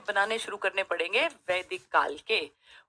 बनाने शुरू करने पड़ेंगे वैदिक काल के।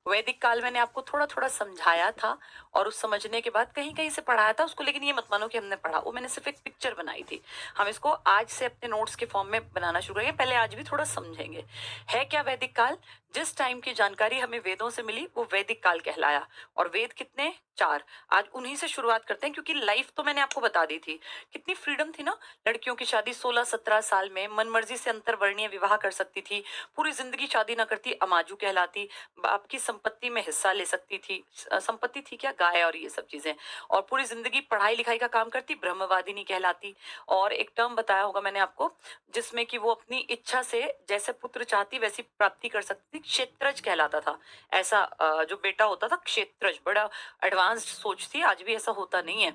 वैदिक काल मैंने आपको थोड़ा थोड़ा समझाया था और उस समझने के बाद कहीं कहीं से पढ़ाया था उसको, लेकिन ये मत मानो कि हमने पढ़ा, वो मैंने सिर्फ एक पिक्चर बनाई थी। हम इसको आज से अपने नोट्स के फॉर्म में बनाना शुरू करेंगे, पहले आज भी थोड़ा समझेंगे। है क्या वैदिक काल? जिस टाइम की जानकारी हमें वेदों से मिली वो वैदिक काल कहलाया। और वेद कितने? 4। आज उन्हीं से शुरुआत करते हैं, क्योंकि लाइफ तो मैंने आपको बता दी थी। कितनी फ्रीडम थी ना, लड़कियों की शादी 16-17 साल में मन मर्जी से अंतरवर्णीय विवाह कर सकती थी, पूरी जिंदगी शादी ना करती अमाजू कहलाती, बाप की संपत्ति में हिस्सा ले सकती थी, संपत्ति थी क्या, गाय और ये सब चीजें, और पूरी जिंदगी पढ़ाई लिखाई का काम करती, ब्रह्मवादिनी कहलाती। और एक टर्म बताया होगा मैंने आपको, जिसमें कि वो अपनी इच्छा से जैसे पुत्र चाहती वैसी प्राप्ति कर सकती थी, क्षेत्रज कहलाता था। ऐसा जो बेटा होता था क्षेत्रज, बड़ा एडवांस्ड सोच थी, आज भी ऐसा होता नहीं है।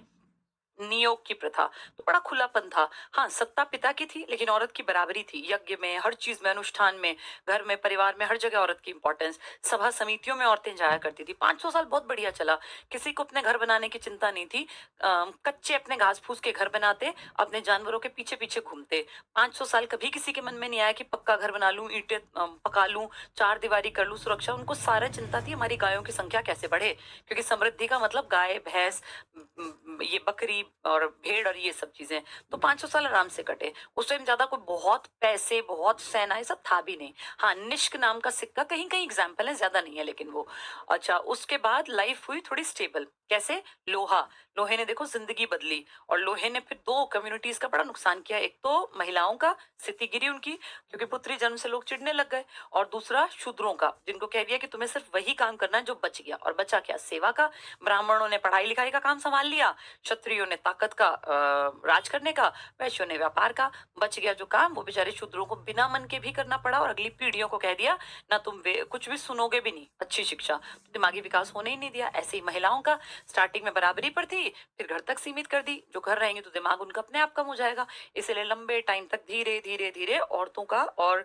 नियोग की प्रथा, तो बड़ा खुलापन था। हाँ, सत्ता पिता की थी, लेकिन औरत की बराबरी थी, यज्ञ में, हर चीज में, अनुष्ठान में, घर में, परिवार में, हर जगह औरत की इंपॉर्टेंस। सभा समितियों में औरतें जाया करती थी। 500 साल बहुत बढ़िया चला, किसी को अपने घर बनाने की चिंता नहीं थी। कच्चे अपने घास फूस के घर बनाते, अपने जानवरों के पीछे पीछे घूमते। 500 साल कभी किसी के मन में नहीं आया कि पक्का घर बना लूं, ईंटें पका लूं, चार दीवारी कर लूं, सुरक्षा। उनको सारा चिंता थी हमारी गायों की संख्या कैसे बढ़े, क्योंकि समृद्धि का मतलब गाय, भैंस, ये बकरी और भेड़ और ये सब चीजें। तो 500 साल आराम से कटे। उस टाइम ज्यादा कोई बहुत पैसे, बहुत सेना, ये सब था भी नहीं। हाँ, निष्क नाम का सिक्का कहीं कहीं एग्जाम्पल है, ज्यादा नहीं है लेकिन वो। अच्छा, उसके बाद लाइफ हुई थोड़ी स्टेबल। कैसे? लोहा, लोहे ने देखो जिंदगी बदली। और लोहे ने फिर दो कम्युनिटीज का बड़ा नुकसान किया। एक तो महिलाओं का, स्थिति गिरी उनकी, क्योंकि पुत्री जन्म से लोग चिढ़ने लग गए। और दूसरा शूद्रों का, जिनको कह दिया कि तुम्हें सिर्फ वही काम करना है जो बच गया। और बचा क्या? सेवा का। ब्राह्मणों ने पढ़ाई लिखाई का काम संभाल लिया, क्षत्रियों ने ताकत का राज करने का, वैश्यों ने व्यापार का। बच गया जो काम, वो बेचारे शूद्रों को बिना मन के भी करना पड़ा। और अगली पीढ़ियों को कह दिया ना तुम कुछ भी सुनोगे भी नहीं, अच्छी शिक्षा, तो दिमागी विकास होने ही नहीं दिया। ऐसे ही महिलाओं का, स्टार्टिंग में बराबरी पर थी, फिर घर तक सीमित कर दी। जो घर रहेंगे तो दिमाग उनका अपने आप कम हो जाएगा। इसलिए लंबे टाइम तक धीरे धीरे धीरे औरतों का और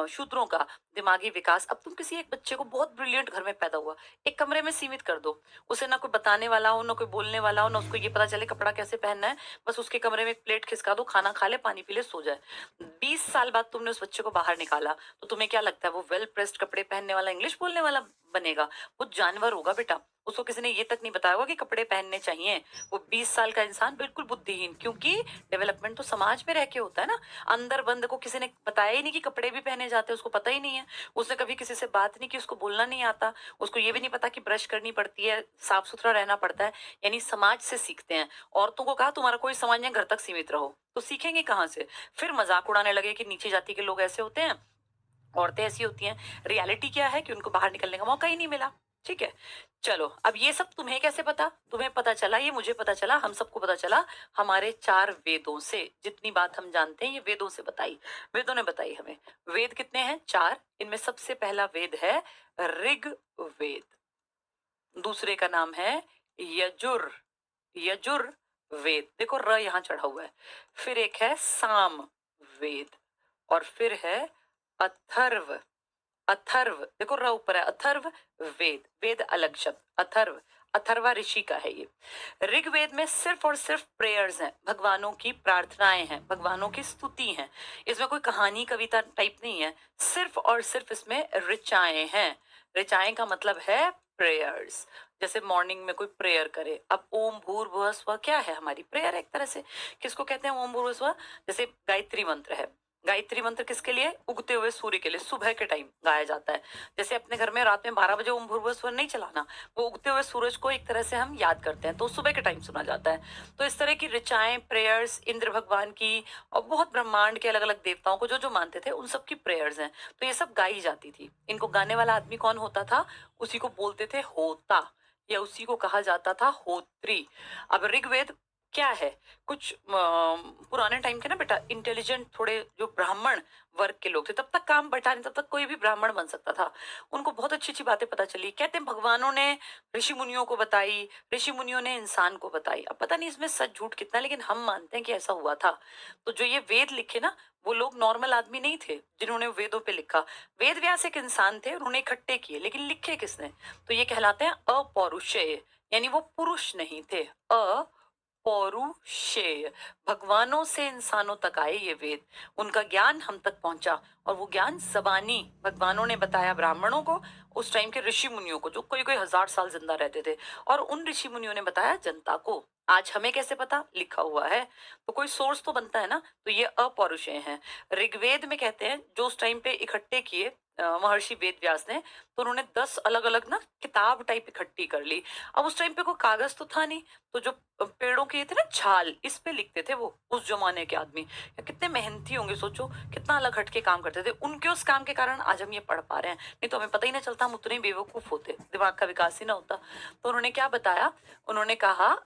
शूद्रों का दिमागी विकास। अब तुम किसी एक बच्चे को, बहुत ब्रिलियंट घर में पैदा हुआ, एक कमरे में सीमित कर दो, उसे ना कोई बताने वाला हो, ना कोई बोलने वाला हो, ना उसको ये पता चले कपड़ा कैसे पहनना है, बस उसके कमरे में एक प्लेट खिसका दो, खाना खा ले, पानी पी ले, सो जाए। 20 साल बाद तुमने उस बच्चे को बाहर निकाला, तो तुम्हें क्या लगता है वो वेल प्रेस्ड कपड़े पहनने वाला, इंग्लिश बोलने वाला बनेगा? वो जानवर होगा बेटा। उसको किसी ने ये तक नहीं बताया होगा कि कपड़े पहनने चाहिए। वो 20 साल का इंसान बिल्कुल बुद्धिहीन, क्योंकि डेवलपमेंट तो समाज में रह के होता है ना। अंदर बंद को किसी ने बताया ही नहीं कि कपड़े भी पहने जाते हैं, उसको पता ही नहीं है। उसने कभी किसी से बात नहीं की, उसको बोलना नहीं आता, उसको ये भी नहीं पता कि ब्रश करनी पड़ती है, साफ सुथरा रहना पड़ता है। यानी समाज से सीखते हैं। औरतों को कहा तुम्हारा कोई समाज नहीं, घर तक सीमित रहो, तो सीखेंगे कहाँ से? फिर मजाक उड़ाने लगे कि नीची जाति के लोग ऐसे होते हैं, औरतें ऐसी होती हैं। रियलिटी क्या है कि उनको बाहर निकलने का मौका ही नहीं मिला। ठीक है, चलो, अब ये सब तुम्हें कैसे पता? तुम्हें पता चला, ये मुझे पता चला, हम सबको पता चला हमारे 4 वेदों से। जितनी बात हम जानते हैं ये वेदों से बताई, वेदों ने बताई हमें। वेद कितने हैं? 4। इनमें सबसे पहला वेद है ऋग वेद। दूसरे का नाम है यजुर, यजुर वेद, देखो र यहां चढ़ा हुआ है। फिर एक है साम वेद, और फिर है अथर्व, अथर्व, देखो र ऊपर है, अथर्व वेद। वेद अलग शब्द, अथर्व, अथर्वा ऋषि का है ये। ऋग्वेद में सिर्फ और सिर्फ प्रेयर्स हैं, भगवानों की प्रार्थनाएं हैं, भगवानों की स्तुति हैं। इसमें कोई कहानी कविता टाइप नहीं है, सिर्फ और सिर्फ इसमें ऋचाएं हैं। ऋचाएं का मतलब है प्रेयर्स। जैसे मॉर्निंग में कोई प्रेयर करे, अब ओम भूर्भुवः स्वः क्या है? हमारी प्रेयर एक तरह से। किसको कहते हैं ओम भूर्भुवः स्वः? जैसे गायत्री मंत्र है, गायत्री मंत्र किसके लिए? उगते हुए सूर्य के लिए, सुबह के टाइम गाया जाता है। जैसे अपने घर में रात में 12 बजे ओम भूर्भुवः स्वः नहीं चलाना, वो उगते हुए सूरज को एक तरह से हम याद करते हैं, तो सुबह के टाइम सुना जाता है। तो इस तरह की ऋचाएं, प्रेयर्स, इंद्र भगवान की और बहुत ब्रह्मांड के अलग अलग देवताओं को जो जो मानते थे उन सब की प्रेयर्स हैं। तो ये सब गाई जाती थी। इनको गाने वाला आदमी कौन होता था? उसी को बोलते थे होता, या उसी को कहा जाता था होत्री। अब ऋग्वेद क्या है? कुछ पुराने टाइम के ना बेटा इंटेलिजेंट थोड़े जो ब्राह्मण वर्ग के लोग थे, तब तक काम बैठा नहीं, तब तक कोई भी ब्राह्मण बन सकता था। उनको बहुत अच्छी अच्छी बातें पता चली। कहते हैं भगवानों ने ऋषि मुनियों को बताई, ऋषि मुनियों ने इंसान को बताई। अब पता नहीं इसमें सच झूठ कितना है, लेकिन हम मानते हैं कि ऐसा हुआ था। तो जो ये वेद लिखे ना, वो लोग नॉर्मल आदमी नहीं थे जिन्होंने वेदों पे लिखा। वेद व्यास एक इंसान थे, उन्होंने इकट्ठे किए, लेकिन लिखे किसने? तो ये कहलाते हैं अपौरुषेय, यानी वो पुरुष नहीं थे। अपौरुषेय, भगवानों से इंसानों तक आए ये वेद, उनका ज्ञान हम तक पहुंचा और वो ज्ञान जबानी भगवानों ने बताया ब्राह्मणों को, उस टाइम के ऋषि मुनियों को जो कोई कोई 1000 साल जिंदा रहते थे, और उन ऋषि मुनियों ने बताया जनता को। आज हमें कैसे पता? लिखा हुआ है, तो कोई सोर्स तो बनता है ना। तो ये अपौरुषेय हैं। ऋग्वेद में कहते हैं जो उस टाइम पे इकट्ठे किए महर्षि वेद व्यास ने, तो उन्होंने 10 अलग अलग ना किताब टाइप इकट्ठी कर ली। अब उस टाइम पे कोई कागज तो था नहीं, तो जो पेड़ों के ये थे ना छाल, इस पे लिखते थे वो उस जमाने के आदमी। या कितने मेहनती होंगे, सोचो कितना अलग हटके काम करते थे। उनके उस काम के कारण आज हम ये पढ़ पा रहे हैं, नहीं तो हमें पता ही नहीं चलता, हम उतने ही बेवकूफ होते, दिमाग का विकास ही ना होता। तो उन्होंने क्या बताया? उन्होंने कहा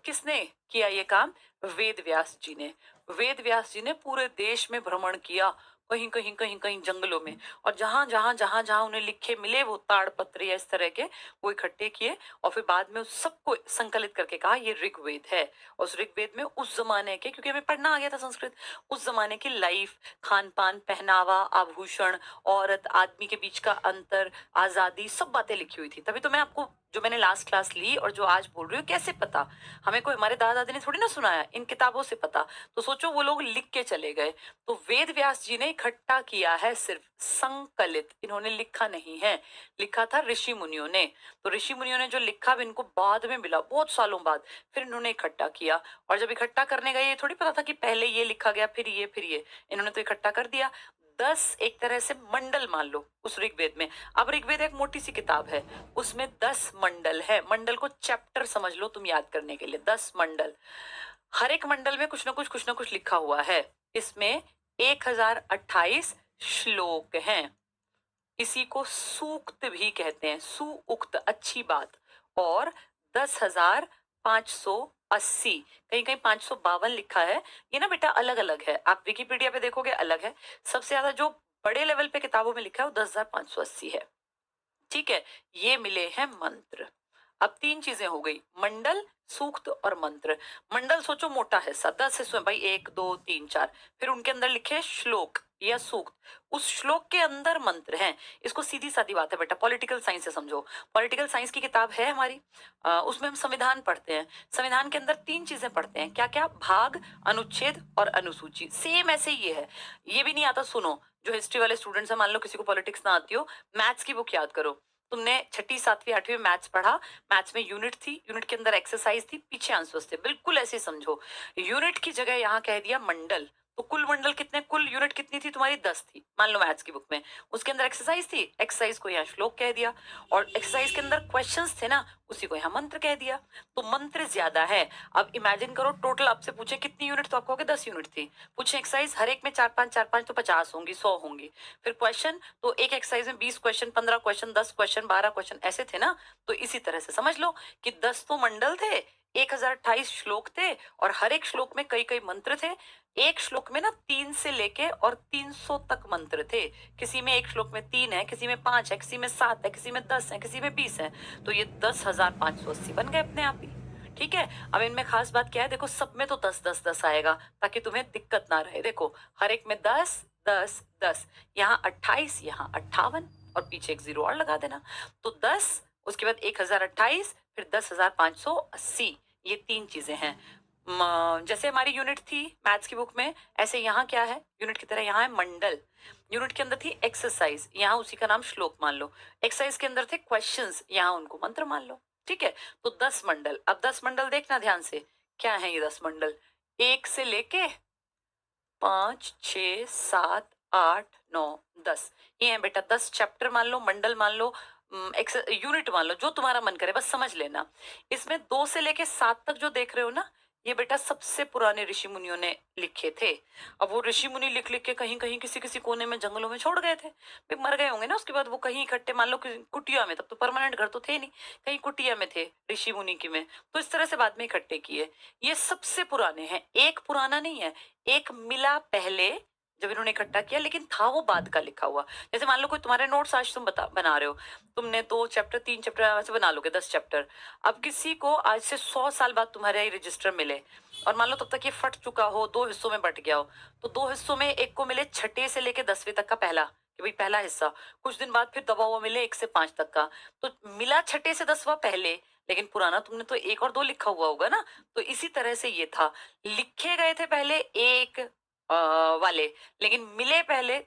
किसने किया ये काम? वेद व्यास जी ने। वेद व्यास जी ने पूरे देश में भ्रमण किया, कहीं कहीं कहीं कहीं जंगलों में, और जहां जहां उन्हें लिखे मिले वो ताड़पत्र या इस तरह के, वो इकट्ठे किए और फिर बाद में उस सबको संकलित करके कहा ये ऋग्वेद है। और उस ऋग्वेद में उस जमाने के, क्योंकि हमें पढ़ना आ गया था संस्कृत, उस जमाने की लाइफ, खान पान, पहनावा, आभूषण, औरत आदमी के बीच का अंतर, आजादी, सब बातें लिखी हुई थी। तभी तो मैं आपको जो मैंने लास्ट क्लास ली और जो आज बोल रही हूँ कैसे पता? हमें कोई हमारे दादा दादी ने थोड़ी ना सुनाया, इन किताबों से पता। तो सोचो वो लोग लिख के चले गए। तो वेद व्यास जी ने इकट्ठा किया है, सिर्फ संकलित, इन्होंने लिखा नहीं है, लिखा था ऋषि मुनियों ने। तो ऋषि मुनियों ने जो लिखा भी इनको बाद में मिला, बहुत सालों बाद, फिर इन्होंने इकट्ठा किया। और जब इकट्ठा करने गए, ये थोड़ी पता था कि पहले ये लिखा गया फिर ये फिर ये, इन्होंने तो इकट्ठा कर दिया। 10 एक तरह से मंडल मान लो उस ऋग्वेद में। अब ऋग्वेद एक मोटी सी किताब है, उसमें 10 मंडल है। मंडल को चैप्टर समझ लो तुम याद करने के लिए, 10 मंडल। हर एक मंडल में कुछ ना कुछ लिखा हुआ है। इसमें 1028 श्लोक हैं। इसी को सूक्त भी कहते हैं, सुउक्त, अच्छी बात। और 10,580, कहीं कहीं 552 लिखा है। ये ना बेटा अलग अलग है, आप विकिपीडिया पे देखोगे अलग है। सबसे ज्यादा जो बड़े लेवल पे किताबों में लिखा है वो 10,580 है। ठीक है, ये मिले हैं मंत्र। अब 3 चीजें हो गई, मंडल, सूक्त और मंत्र। मंडल सोचो मोटा हिस्सा, 10 हिस्सों में भाई, 1 2 3 4, फिर उनके अंदर लिखे श्लोक या सूक्त, उस श्लोक के अंदर मंत्र हैं। इसको सीधी सादी बात है बेटा, पॉलिटिकल साइंस से समझो। पॉलिटिकल साइंस की किताब है हमारी, उसमें हम संविधान पढ़ते हैं। संविधान के अंदर 3 चीजें पढ़ते हैं, क्या क्या? भाग, अनुच्छेद और अनुसूची। सेम ऐसे ही ये है। ये भी नहीं आता, सुनो, जो हिस्ट्री वाले स्टूडेंट्स हैं, मान लो किसी को पॉलिटिक्स ना आती हो, मैथ्स की बुक याद करो। तुमने छठी, सातवीं, आठवीं में मैथ्स पढ़ा, मैथ्स में यूनिट थी, यूनिट के अंदर एक्सरसाइज थी, पीछे आंसर्स थे, बिल्कुल ऐसे समझो। यूनिट की जगह यहाँ कह दिया मंडल, तो कुल मंडल कितने, कुल यूनिट कितनी थी तुम्हारी? 10 थी, मान लो मैथ्स की बुक में। उसके अंदर एक्सरसाइज थी, एक्सरसाइज को यहाँ श्लोक कह दिया, और एक्सरसाइज के अंदर क्वेश्चंस थे ना, उसी को यहाँ मंत्र कह दिया। तो मंत्र ज्यादा है। अब इमेजिन करो, टोटल आपसे पूछे कितनी यूनिट, तो आप कहोगे 10 यूनिट थी। पूछे एक्सरसाइज, हर एक में 4 5 तो 50 होंगी, 100 होंगी। फिर क्वेश्चन, तो एक एक्सरसाइज में 20 क्वेश्चन, 15 क्वेश्चन, 10 क्वेश्चन, 12 क्वेश्चन, ऐसे थे ना। तो इसी तरह से समझ लो कि 10 तो मंडल थे, 1028 श्लोक थे, और हर एक श्लोक में कई कई मंत्र थे। एक श्लोक में ना 3 से लेके और 300 तक मंत्र थे। किसी में एक श्लोक में 3 है, किसी में 5 है, किसी में 7 है, किसी में 10 है, किसी में 20 है। तो ये 10,580 बन गए अपने आप ही। ठीक है, अब इनमें खास बात क्या है, देखो सब में तो 10 10 10 आएगा, ताकि तुम्हें दिक्कत ना रहे। देखो हर एक में 10 10 10, यहाँ 28, यहाँ 58, और पीछे एक 0 और लगा देना। तो 10, उसके बाद 1028, फिर 10,580, ये 3 चीजें हैं। जैसे हमारी यूनिट थी मैथ्स की बुक में, ऐसे यहाँ क्या है, यूनिट की तरह यहाँ है मंडल। यूनिट के अंदर थी एक्सरसाइज, यहाँ उसी का नाम श्लोक मान लो। एक्सरसाइज के अंदर थे क्वेश्चंस, यहाँ उनको मंत्र मान लो। ठीक है, तो 10 मंडल। अब 10 मंडल देखना ध्यान से, क्या है ये 10 मंडल? 1 से लेके 5 6 7 8 9 10, ये है बेटा 10 चैप्टर मान लो, मंडल मान लो, यूनिट मान लो, जो तुम्हारा मन करे, बस समझ लेना। इसमें 2 से लेके 7 तक जो देख रहे हो ना, ये बेटा सबसे पुराने ऋषि मुनियों ने लिखे थे। अब वो ऋषि मुनि लिख लिख के कहीं कहीं किसी किसी कोने में जंगलों में छोड़ गए थे, फिर मर गए होंगे ना, उसके बाद वो कहीं इकट्ठे, मान लो कुटिया में, तब तो परमानेंट घर तो थे नहीं, कहीं कुटिया में थे ऋषि मुनि की में, तो इस तरह से बाद में इकट्ठे किए। ये सबसे पुराने हैं, एक पुराना नहीं है, एक मिला पहले जब इन्होंने इकट्ठा किया, लेकिन था वो बाद का लिखा हुआ। जैसे मान लो कोई तुम्हारे नोट्स आज तुम बना रहे हो, तुमने 2 चैप्टर 3 चैप्टर ऐसे बना लोगे, 10 चैप्टर। अब किसी को आज से 100 साल बाद तुम्हारे ये रजिस्टर मिले, और मान लो तब तक ये फट चुका हो, 2 हिस्सों में बट गया हो, तो 2 हिस्सों में एक को मिले छठे से लेके 10वीं तक का पहला, कि भाई पहला हिस्सा, कुछ दिन बाद फिर दबा हुआ मिले 1 से 5 तक का, तो मिला छठे से 10वां पहले, लेकिन पुराना तुमने तो 1 और 2 लिखा हुआ होगा ना, तो इसी तरह से ये था। लिखे गए थे पहले 1 वाले, लेकिन मिले पहले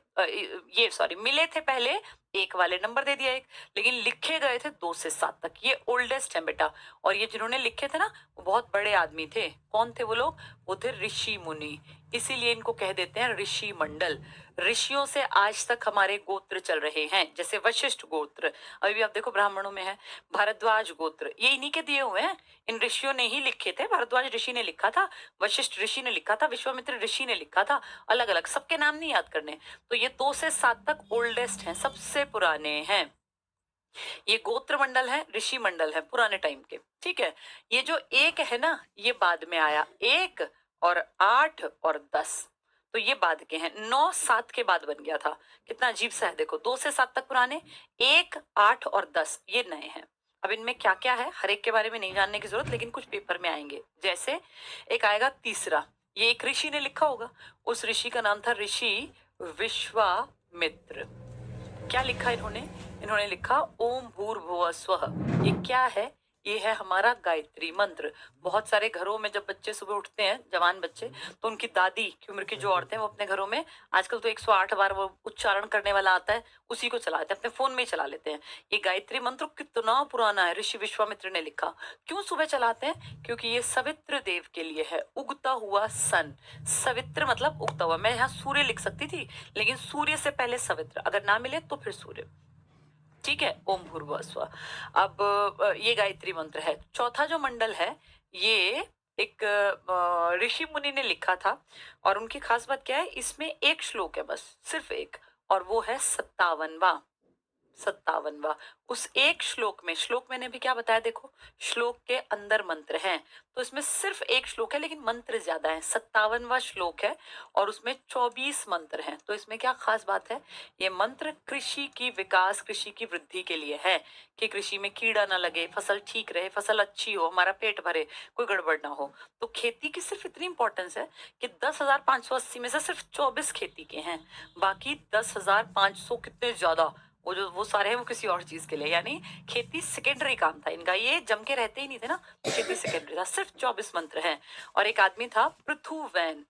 ये सॉरी मिले थे पहले 1 वाले, नंबर दे दिया 1, लेकिन लिखे गए थे 2 से 7 तक। ये ओल्डेस्ट है बेटा। और ये जिन्होंने लिखे थे ना, वो बहुत बड़े आदमी थे। कौन थे वो लोग? वो थे ऋषि मुनि, इसीलिए इनको कह देते हैं ऋषि मंडल। ऋषियों से आज तक हमारे गोत्र चल रहे हैं, जैसे वशिष्ठ गोत्र अभी भी आप देखो ब्राह्मणों में है, भारद्वाज गोत्र ये इन्हीं के दिए हुए हैं, इन ऋषियों ने ही लिखे थे। भारद्वाज ऋषि ने लिखा था, वशिष्ठ ऋषि ने लिखा था, विश्वामित्र ऋषि ने लिखा था, अलग अलग, सबके नाम नहीं याद करने। तो ये 2 से 7 तक ओल्डेस्ट हैं, सबसे पुराने हैं। ये गोत्र मंडल है, ऋषि मंडल है पुराने टाइम के, ठीक है। ये जो 1 है ना, ये बाद में आया, 1 और 8 और 10, तो ये बाद के हैं। 9 7 के बाद बन गया था। कितना अजीब सा है, देखो 2 से 7 तक पुराने, 1 8 और 10 ये नए हैं। अब इनमें क्या क्या है, हर एक के बारे में नहीं जानने की जरूरत, लेकिन कुछ पेपर में आएंगे। जैसे एक आएगा तीसरा, ये एक ऋषि ने लिखा होगा, उस ऋषि का नाम था ऋषि विश्वामित्र। क्या लिखा इन्होंने? इन्होंने लिखा ओम भूर्भुवः स्वः। ये क्या है? ये है हमारा गायत्री मंत्र। बहुत सारे घरों में जब बच्चे सुबह उठते हैं, जवान बच्चे, तो उनकी दादी की उम्र की जो औरतें हैं वो अपने घरों में आजकल तो 108 बार वो उच्चारण करने वाला आता है, उसी को चलाते हैं, अपने फोन में ही चला लेते हैं। ये गायत्री मंत्र कितना पुराना है, ऋषि विश्वामित्र ने लिखा। क्यों सुबह चलाते हैं? क्योंकि ये सवित्र देव के लिए है, उगता हुआ सन। सवित्र मतलब उगता हुआ। मैं यहाँ सूर्य लिख सकती थी, लेकिन सूर्य से पहले सवित्र, अगर ना मिले तो फिर सूर्य, ठीक है। ओम भूर्भुवः स्वः। अब ये गायत्री मंत्र है। चौथा जो मंडल है, ये एक ऋषि मुनि ने लिखा था, और उनकी खास बात क्या है, इसमें एक श्लोक है बस, सिर्फ एक, और वो है 57वां। 57वां। उस एक श्लोक में, श्लोक मैंने भी क्या बताया, देखो श्लोक के अंदर मंत्र हैं, तो इसमें सिर्फ एक श्लोक है लेकिन मंत्र ज्यादा है। 57वां श्लोक है और उसमें 24 मंत्र हैं। तो इसमें क्या खास बात है, ये मंत्र कृषि की विकास, कृषि की वृद्धि के लिए है, कि कृषि में कीड़ा ना लगे, फसल ठीक रहे, फसल अच्छी हो, हमारा पेट भरे, कोई गड़बड़ ना हो। तो खेती की सिर्फ इतनी इंपॉर्टेंस है कि 10,580 में से सिर्फ 24 खेती के हैं, बाकी 10,500 कितने ज्यादा, वो जो वो सारे हैं वो किसी और चीज के लिए, यानी खेती सेकेंडरी काम था इनका, ये जम के रहते ही नहीं थे ना, तो खेती सेकेंडरी था। सिर्फ 24 मंत्र हैं। और एक आदमी था पृथुवैन,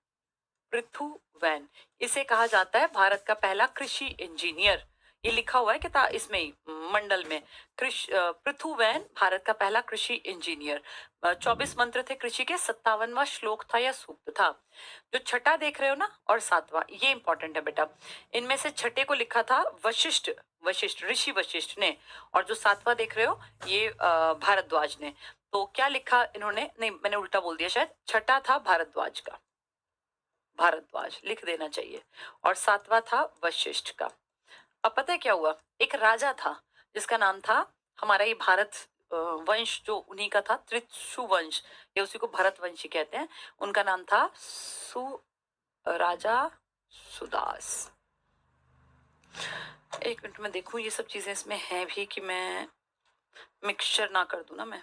पृथुवैन, इसे कहा जाता है भारत का पहला कृषि इंजीनियर। ये लिखा हुआ है कि इसमें ही मंडल में, पृथुवैन भारत का पहला कृषि इंजीनियर। 24 मंत्र थे कृषि के, 57वां श्लोक था या सूक्त था। जो छठा देख रहे हो ना, और 7वां, ये इंपॉर्टेंट है बेटा। इनमें से छठे को लिखा था वशिष्ठ, वशिष्ठ ऋषि वशिष्ठ ने, और जो 7वां देख रहे हो ये भारद्वाज ने। तो क्या लिखा इन्होंने, नहीं मैंने उल्टा बोल दिया शायद, छठा था भारद्वाज का, भारद्वाज लिख देना चाहिए, और 7वां था वशिष्ठ का। अब पता है क्या हुआ, एक राजा था जिसका नाम था, हमारा ये भारत वंश जो उन्हीं का था, त्रिशु वंश, या उसी को भरत वंशी कहते हैं। उनका नाम था राजा सुदास। एक मिनट में देखूं ये सब चीजें इसमें हैं भी, कि मैं मिक्सचर ना कर दूं ना मैं।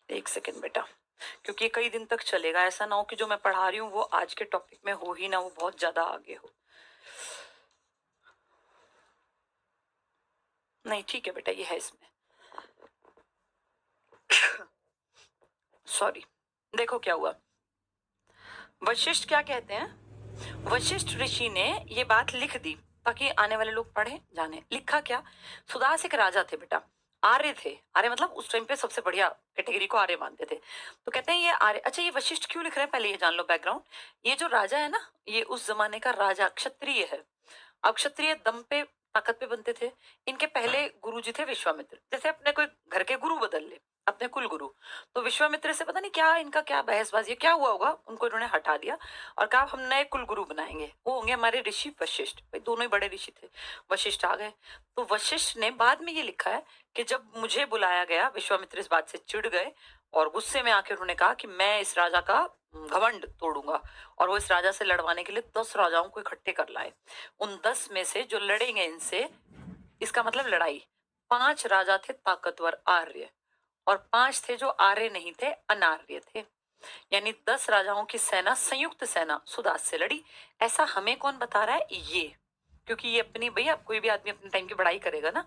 एक सेकेंड बेटा, क्योंकि ये कई दिन तक चलेगा, ऐसा ना हो कि जो मैं पढ़ा रही हूँ वो आज के टॉपिक में हो ही ना, वो बहुत ज्यादा आगे हो। नहीं ठीक है बेटा, ये है इसमें, सॉरी। देखो क्या हुआ, वशिष्ठ क्या कहते हैं, वशिष्ठ ऋषि ने ये बात लिख दी ताकि आने वाले लोग पढ़े जाने। लिखा क्या, सुदास एक राजा थे बेटा, आर्य थे, आर्य मतलब उस टाइम पे सबसे बढ़िया कैटेगरी को आर्य मानते थे। तो कहते हैं ये आर्य, अच्छा ये वशिष्ठ क्यों लिख रहे हैं, पहले ये जान लो बैकग्राउंड। ये जो राजा है ना, ये उस जमाने का राजा क्षत्रिय है। अब क्षत्रिय दम पे ताकत पे बनते थे। इनके पहले गुरु जी थे विश्वामित्र, जैसे अपने कोई घर के गुरु बदल ले, अपने कुल गुरु। तो विश्वामित्र से पता नहीं क्या इनका क्या बहसबाजी क्या हुआ होगा, उनको इन्होंने हटा दिया और कहा हम नए कुल गुरु बनाएंगे, वो होंगे हमारे ऋषि वशिष्ठ। भाई दोनों ही बड़े ऋषि थे, वशिष्ठ आ गए। तो वशिष्ठ ने बाद में ये लिखा है कि जब मुझे बुलाया गया, विश्वामित्र इस बात से चिढ़ गए और गुस्से में आके उन्होंने कहा कि मैं इस राजा का घमंड तोड़ूंगा, और वो इस राजा से लड़वाने के लिए 10 राजाओं को इकट्ठे कर लाए। उन 10 में से जो लड़ेंगे इनसे, इसका मतलब लड़ाई, 5 राजा थे ताकतवर आर्य, और 5 थे जो आर्य नहीं थे, अनार्य थे। यानी 10 राजाओं की सेना, संयुक्त सेना सुदास से लड़ी। ऐसा हमें कौन बता रहा है, ये क्योंकि ये अपनी भैया कोई भी आदमी अपने टाइम की बड़ाई करेगा ना।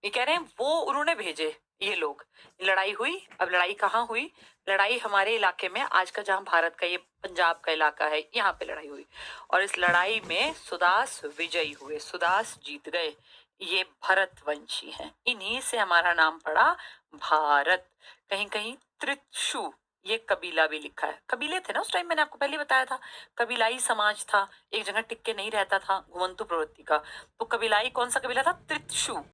ये कह रहे हैं वो उन्होंने भेजे ये लोग। लड़ाई हुई। अब लड़ाई कहाँ हुई? लड़ाई हमारे इलाके में, आज का जहाँ भारत का ये पंजाब का इलाका है, यहाँ पे लड़ाई हुई। और इस लड़ाई में सुदास विजयी हुए, सुदास जीत गए। ये भरतवंशी हैं, इन्हीं से हमारा नाम पड़ा भारत। कहीं कहीं त्रिशु ये कबीला भी लिखा है। कबीले थे ना उस टाइम, मैंने आपको पहले बताया था। कबीलाई समाज था, एक जगह टिक के नहीं रहता था, घुमंतु प्रवृत्ति का। तो कबीलाई कौन सा कबीला था? त्रिशु।